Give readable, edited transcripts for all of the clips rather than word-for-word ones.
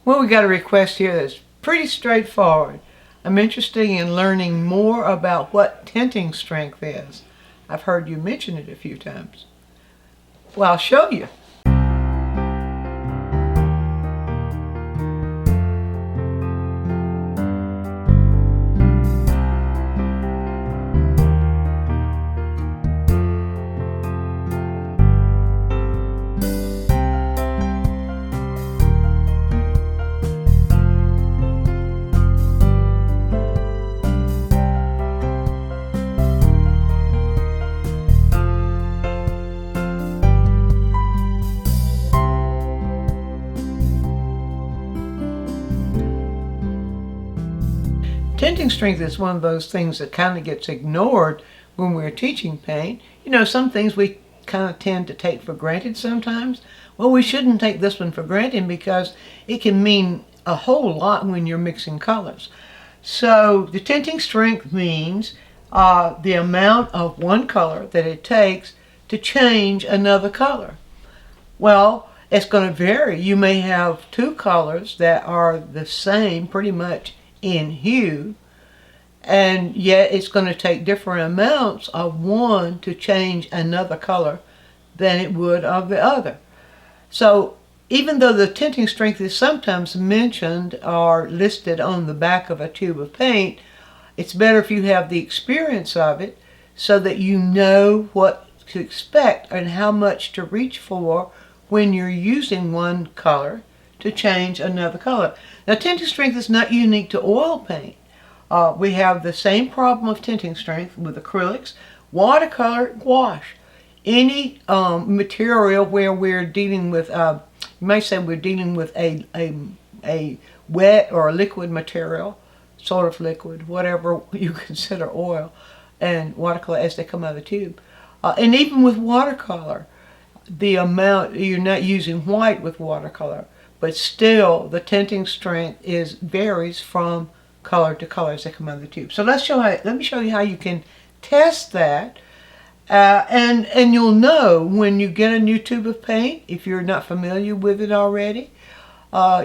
Well, we got a request here that's pretty straightforward. I'm interested in learning more about what tinting strength is. I've heard you mention it a few times. Well, I'll show you. Tinting strength is one of those things that kind of gets ignored when we're teaching paint. You know, some things we kind of tend to take for granted sometimes. Well, we shouldn't take this one for granted because it can mean a whole lot when you're mixing colors. So the tinting strength means the amount of one color that it takes to change another color. Well, it's going to vary. You may have two colors that are the same pretty much in hue, and yet it's going to take different amounts of one to change another color than it would of the other. So even though the tinting strength is sometimes mentioned or listed on the back of a tube of paint, it's better if you have the experience of it so that you know what to expect and how much to reach for when you're using one color to change another color. Now, tinting strength is not unique to oil paint. We have the same problem of tinting strength with acrylics, watercolor, gouache. Any material where we're dealing with, you might say we're dealing with a wet or a liquid material, sort of liquid, whatever you consider oil, and watercolor as they come out of the tube. And even with watercolor, the amount, you're not using white with watercolor, but still the tinting strength varies from color to color as they come out of the tube. So let me show you how you can test that, and you'll know when you get a new tube of paint, if you're not familiar with it already,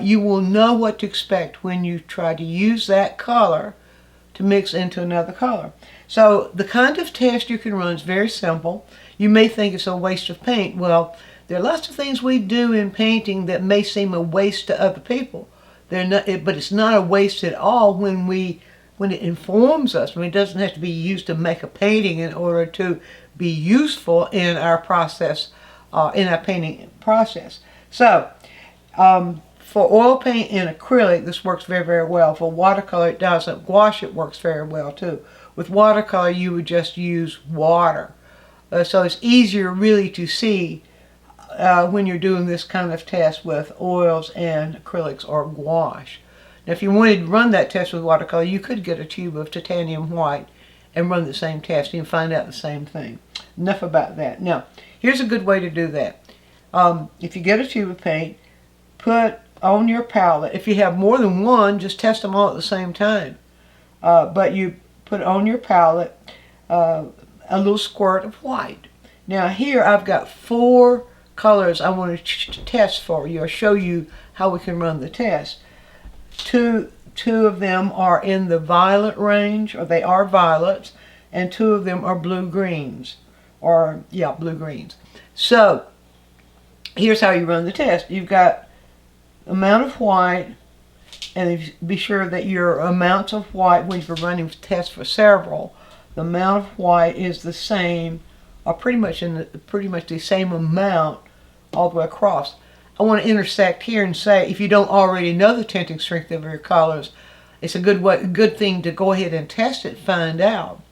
you will know what to expect when you try to use that color to mix into another color. So the kind of test you can run is very simple. You may think it's a waste of paint. Well, there are lots of things we do in painting that may seem a waste to other people. They're not, but it's not a waste at all when it informs us. When it doesn't have to be used to make a painting in order to be useful in our process, in our painting process. So, for oil paint and acrylic, this works very, very well. For watercolor, it doesn't. Gouache, it works very well too. With watercolor, you would just use water. So it's easier really to see when you're doing this kind of test with oils and acrylics or gouache. Now, if you wanted to run that test with watercolor, you could get a tube of titanium white and run the same test and find out the same thing. Enough about that. Now, here's a good way to do that. If you get a tube of paint, put on your palette, if you have more than one, just test them all at the same time. But you put on your palette a little squirt of white. Now here I've got 4 colors I want to test for you, or show you how we can run the test. Two of them are in the violet range, or they are violets, and 2 of them are blue-greens, or yeah, blue-greens. So here's how you run the test. You've got amount of white, and be sure that your amounts of white, when you're running tests for several, the amount of white is the same, or pretty much the same amount all the way across. I want to intersect here and say, if you don't already know the tinting strength of your colors, it's a good thing to go ahead and test it, find out.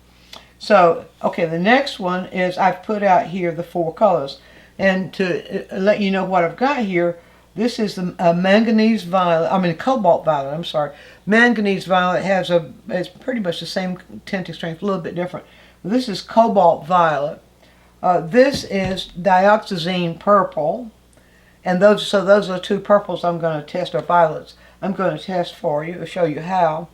So, okay, the next one is I've put out here the 4 colors, and to let you know what I've got here, this is the manganese violet. I mean cobalt violet. I'm sorry. Manganese violet it's pretty much the same tinting strength, a little bit different. This is cobalt violet. This is dioxazine purple, and those are 2 purples I'm going to test, or violets. I'm going to test for you, show you how.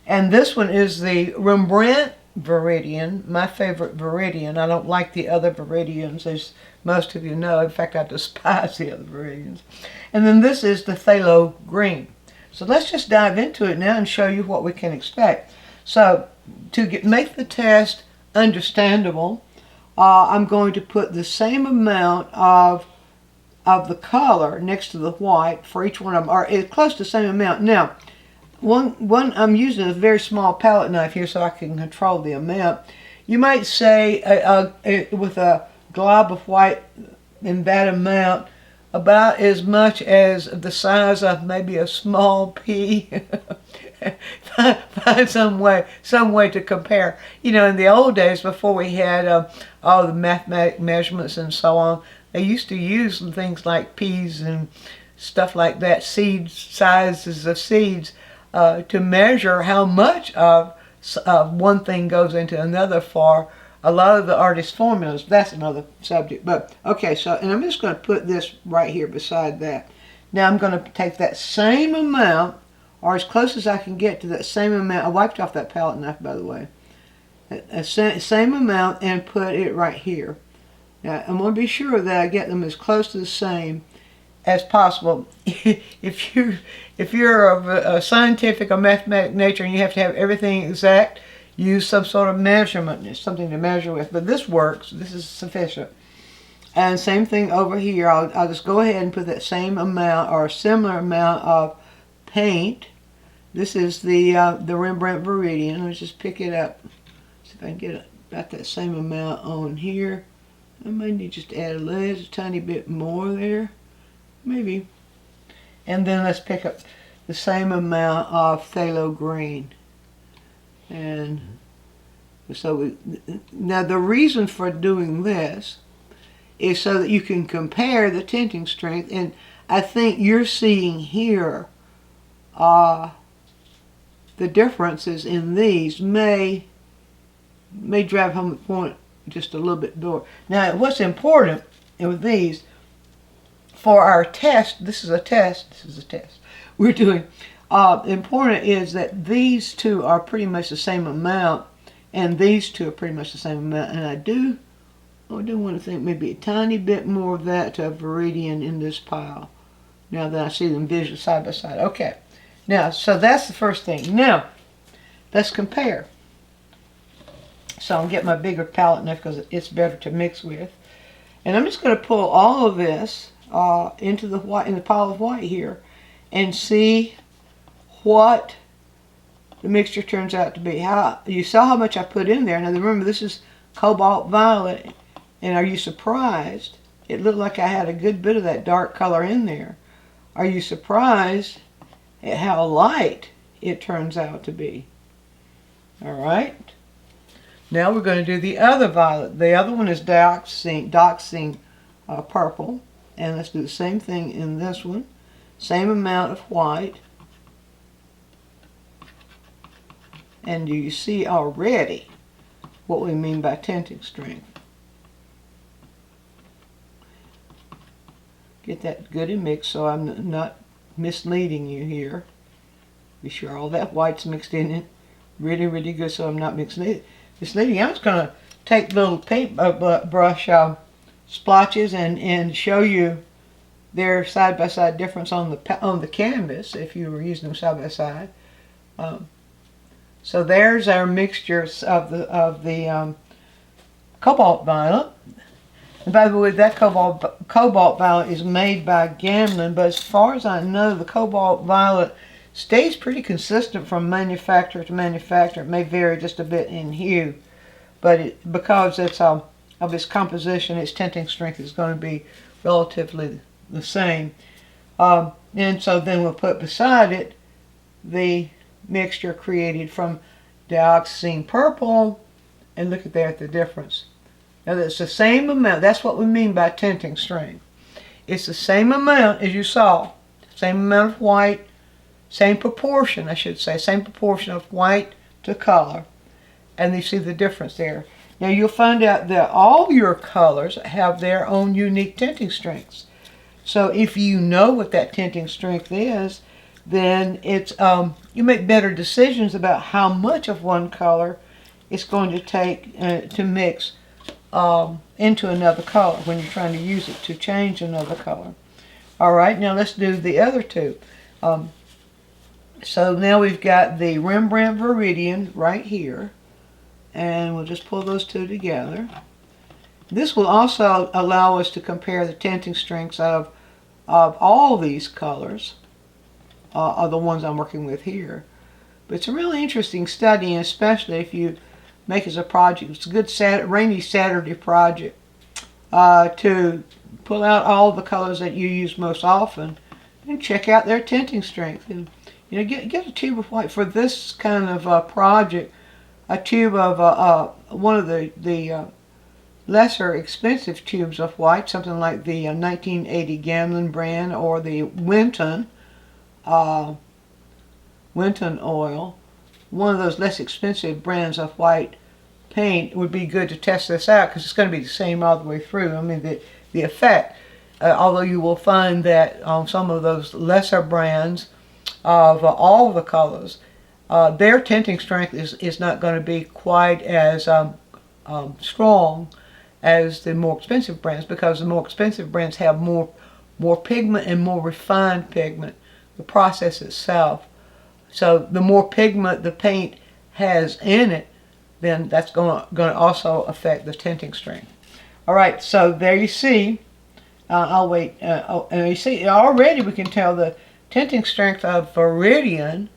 And this one is the Rembrandt Viridian, my favorite Viridian. I don't like the other Viridians, as most of you know. In fact, I despise the other Viridians. And then this is the phthalo green. So let's just dive into it now and show you what we can expect. So to make the test understandable, I'm going to put the same amount of the color next to the white for each one of them, or it's close to the same amount. Now, one I'm using a very small palette knife here so I can control the amount. You might say with a glob of white in that amount, about as much as the size of maybe a small pea. Find some way to compare. You know, in the old days before we had all the mathematic measurements and so on, they used to use things like peas and stuff like that, sizes of seeds, to measure how much of one thing goes into another for a lot of the artist formulas. That's another subject. But okay, so, and I'm just going to put this right here beside that. Now I'm going to take that same amount, or as close as I can get to that same amount. I wiped off that palette knife, by the way. Same amount, and put it right here. Now I'm going to be sure that I get them as close to the same as possible. If you're of a scientific or mathematic nature and you have to have everything exact, use some sort of measurement. There's something to measure with, but this works. This is sufficient. And same thing over here. I'll just go ahead and put that same amount or a similar amount of paint. This is the Rembrandt Viridian. Let's just pick it up. See if I can get about that same amount on here. I may need just to add a tiny bit more there, maybe. And then let's pick up the same amount of phthalo green. And so now the reason for doing this is so that you can compare the tinting strength. And I think you're seeing here the differences in these may drive home the point just a little bit more. Now, what's important with these for our test, this is a test we're doing. Important is that these two are pretty much the same amount, and these two are pretty much the same amount. And I do want to think maybe a tiny bit more of that to a Viridian in this pile. Now that I see them visually side by side. Okay. Now, so that's the first thing. Now, let's compare. So I'll get my bigger palette knife because it's better to mix with. And I'm just going to pull all of this into the white, in the pile of white here, and see what the mixture turns out to be. You saw how much I put in there. Now remember, this is cobalt violet, and are you surprised? It looked like I had a good bit of that dark color in there. Are you surprised at how light it turns out to be? All right. Now we're going to do the other violet. The other one is dioxazine purple, and let's do the same thing in this one. Same amount of white. And do you see already what we mean by tinting strength? Get that good and mixed so I'm not misleading you here. Be sure all that white's mixed in it. Really, really good so I'm not misleading. I'm just going to take little paint brush splotches and show you their side-by-side difference on the canvas if you were using them side-by-side. So there's our mixtures of the cobalt violet. And by the way, that cobalt violet is made by Gamlin, but as far as I know, the cobalt violet stays pretty consistent from manufacturer to manufacturer. It may vary just a bit in hue, but because it's of its composition, its tinting strength is going to be relatively the same. And so then we'll put beside it the mixture created from dioxazine purple, and look at there at the difference. Now that's the same amount. That's what we mean by tinting strength. It's the same amount as you saw. Same amount of white, same proportion, I should say, same proportion of white to color. And you see the difference there. Now you'll find out that all your colors have their own unique tinting strengths. So if you know what that tinting strength is, then it's you make better decisions about how much of one color it's going to take to mix into another color when you're trying to use it to change another color. All right, now let's do the other two. So now we've got the Rembrandt Viridian right here, and we'll just pull those two together. This will also allow us to compare the tinting strengths of all these colors, are the ones I'm working with here. But it's a really interesting study, and especially if you make it as a project. It's a good rainy Saturday project to pull out all the colors that you use most often and check out their tinting strength. And get a tube of white for this kind of project. A tube of one of the lesser expensive tubes of white, something like the 1980 Gamlin brand or the Winton oil. One of those less expensive brands of white paint would be good to test this out, because it's going to be the same all the way through. I mean, the effect, although you will find that on some of those lesser brands of all the colors, their tinting strength is not going to be quite as strong as the more expensive brands, because the more expensive brands have more pigment and more refined pigment, the process itself. So the more pigment the paint has in it, then that's going to also affect the tinting strength. All right, so there you see. I'll wait. And you see already we can tell the tinting strength of Viridian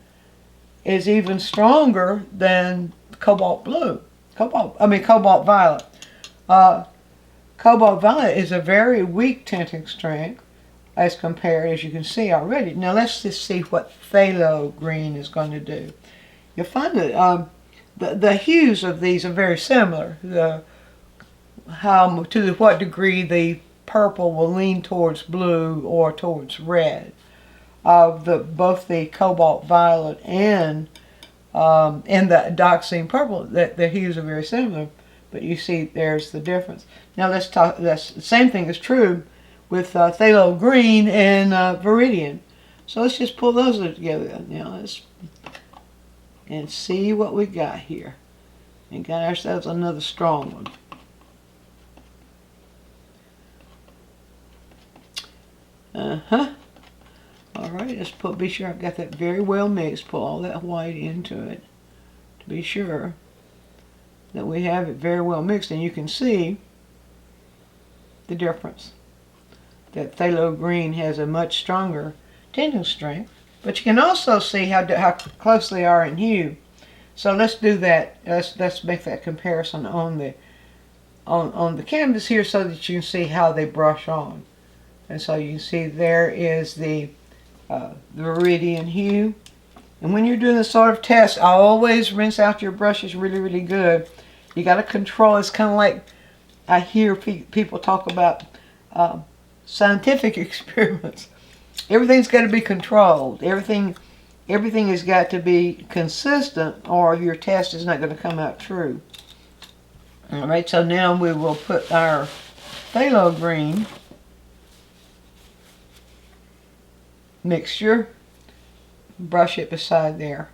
is even stronger than cobalt blue. Cobalt violet. Cobalt violet is a very weak tinting strength as compared, as you can see already. Now let's just see what phthalo green is going to do. You'll find that the hues of these are very similar. To what degree the purple will lean towards blue or towards red. Both the cobalt violet and the dioxazine purple, the hues are very similar, but you see there's the difference. Now let's talk. The same thing is true with phthalo green and Viridian. So let's just pull those together now. And see what we got here. And got ourselves another strong one. Alright, let's be sure I've got that very well mixed. Pull all that white into it to be sure that we have it very well mixed. And you can see the difference. That phthalo green has a much stronger tinting strength. But you can also see how close they are in hue. So let's do that. Let's make that comparison on the canvas here, so that you can see how they brush on. And so you can see there is the Viridian hue. And when you're doing this sort of test, always rinse out your brushes really, really good. You got to control. It's kind of like I hear people talk about scientific experiments. Everything's got to be controlled. Everything has got to be consistent, or your test is not going to come out true. All right, so now we will put our phthalo green mixture, brush it beside there,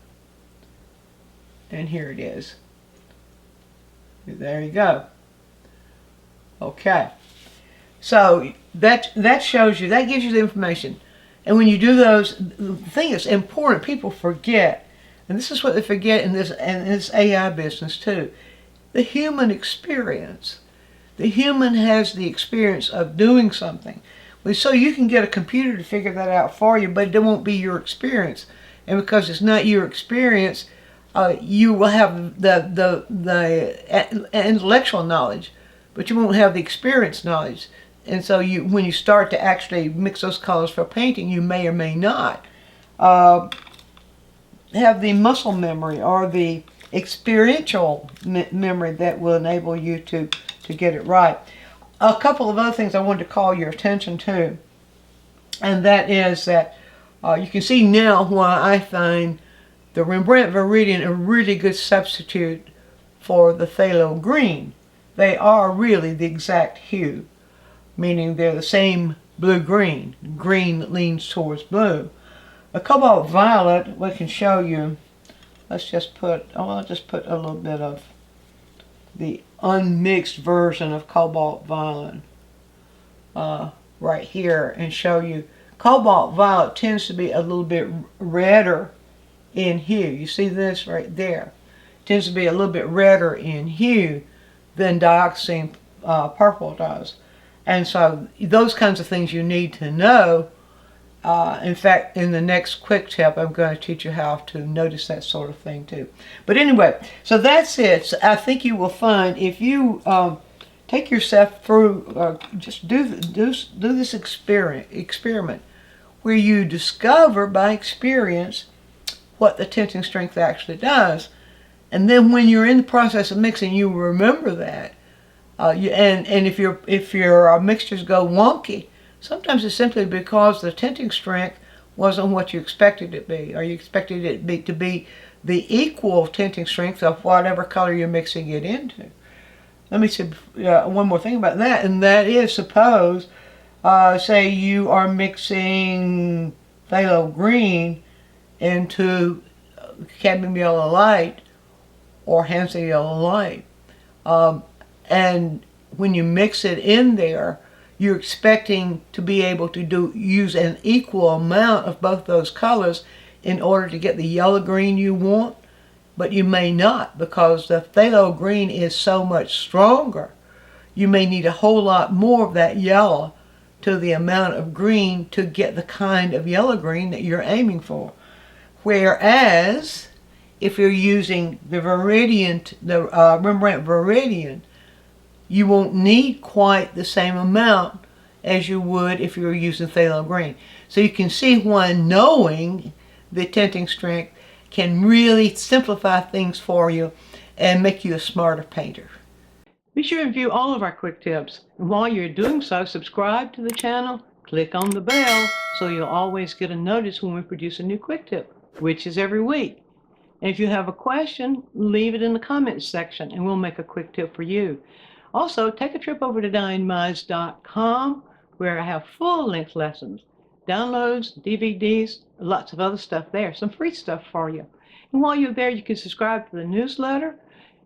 and here it is. There you go. Okay, so that shows you, that gives you the information. And when you do those, the thing that's important, people forget, and this is what they forget in this AI business too, the human experience. The human has the experience of doing something. So you can get a computer to figure that out for you, but it won't be your experience. And because it's not your experience, you will have the intellectual knowledge, but you won't have the experience knowledge. And so when you start to actually mix those colors for painting, you may or may not have the muscle memory or the experiential memory that will enable you to get it right. A couple of other things I wanted to call your attention to, and that is that you can see now why I find the Rembrandt Viridian a really good substitute for the phthalo green. They are really the exact hue, meaning they're the same blue-green. Green that leans towards blue. A cobalt violet, we can show you. Let's just put, I'll just put a little bit of the unmixed version of cobalt violet right here and show you. Cobalt violet tends to be a little bit redder in hue. You see this right there. It tends to be a little bit redder in hue than dioxazine purple does. And so those kinds of things you need to know. In fact, in the next quick tip, I'm going to teach you how to notice that sort of thing too. But anyway, so that's it. So I think you will find if you take yourself through, just do this experiment where you discover by experience what the tinting strength actually does. And then when you're in the process of mixing, you remember that. And if your mixtures go wonky, sometimes it's simply because the tinting strength wasn't what you expected it to be, or you expected it to be the equal tinting strength of whatever color you're mixing it into. Let me say one more thing about that, and that is, suppose, say you are mixing phthalo green into cadmium yellow light or Hansa yellow light. And when you mix it in there, you're expecting to be able to use an equal amount of both those colors in order to get the yellow green you want, but you may not, because the phthalo green is so much stronger. You may need a whole lot more of that yellow to the amount of green to get the kind of yellow green that you're aiming for. Whereas if you're using the Rembrandt Viridian, you won't need quite the same amount as you would if you were using phthalo green. So you can see why knowing the tinting strength can really simplify things for you and make you a smarter painter. Be sure to view all of our quick tips. And while you're doing so, subscribe to the channel, click on the bell so you'll always get a notice when we produce a new quick tip, which is every week. And if you have a question, leave it in the comments section and we'll make a quick tip for you. Also, take a trip over to DianneMize.com where I have full-length lessons, downloads, DVDs, lots of other stuff there, some free stuff for you. And while you're there, you can subscribe to the newsletter,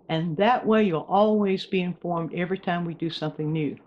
and that way you'll always be informed every time we do something new.